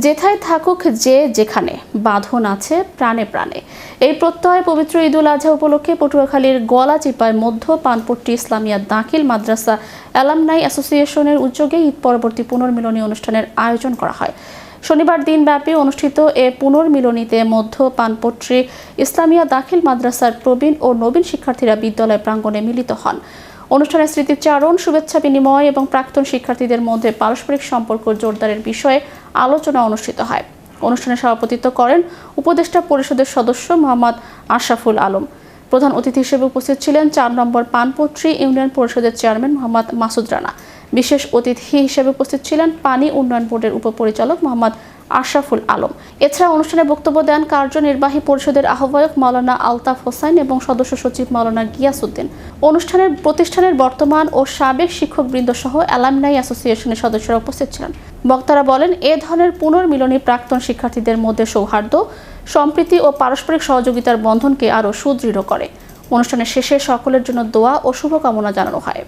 যেথায় থাকুক যে যেখানে বাঁধন আছে প্রাণে প্রাণে। এই প্রত্যয় পবিত্র ঈদুল আজহা উপলক্ষে পটুয়াখালীর গলাচিপায় মধ্য পানপট্টি ইসলামিয়া দাখিল মাদ্রাসা অ্যালামনাই অ্যাসোসিয়েশনের উদ্যোগে ঈদ পরবর্তী পুনর্মিলনী অনুষ্ঠানের আয়োজন করা হয়। শনিবার দিনব্যাপী অনুষ্ঠিত এ পুনর্মিলনীতে মধ্য পানপট্টি ইসলামিয়া দাখিল মাদ্রাসার প্রবীণ ও নবীন শিক্ষার্থীরা বিদ্যালয় প্রাঙ্গণে মিলিত হন। অনুষ্ঠানে স্মৃতিচারণ, শুভেচ্ছা বিনিময় এবং প্রাক্তন শিক্ষার্থীদের মধ্যে পারস্পরিক সম্পর্ক জোরদারের বিষয়ে আলোচনা অনুষ্ঠিত হয়। অনুষ্ঠানে সভাপতিত্ব করেন উপদেষ্টা পরিষদের সদস্য মোহাম্মদ আশরাফুল আলম। প্রধান অতিথি হিসেবে উপস্থিত ছিলেন ৪ নম্বর পানপট্রি ইউনিয়ন পরিষদের চেয়ারম্যান মোহাম্মদ মাসুদ রানা। বিশেষ অতিথি হিসেবে উপস্থিত ছিলেন পানি উন্নয়ন বোর্ডের উপপরিচালক মোহাম্মদ আশরাফুল আলম। এছাড়া অনুষ্ঠানে বক্তব্য দেন কার্যনির্বাহী পরিষদের আহ্বায়ক মাওলানা আলতাফ হোসাইন এবং সদস্য সচিব মাওলানা গিয়াসউদ্দিন। অনুষ্ঠানের প্রতিষ্ঠানের বর্তমান ও সাবেক শিক্ষকবৃন্দ সহ অ্যালামনাই অ্যাসোসিয়েশনের সদস্যরা উপস্থিত ছিলেন। বক্তারা বলেন, এ ধরনের পুনর্মিলনী প্রাক্তন শিক্ষার্থীদের মধ্যে সৌহার্দ্য, সম্প্রীতি ও পারস্পরিক সহযোগিতার বন্ধনকে আরও সুদৃঢ় করে। অনুষ্ঠানের শেষে সকলের জন্য দোয়া ও শুভকামনা জানানো হয়।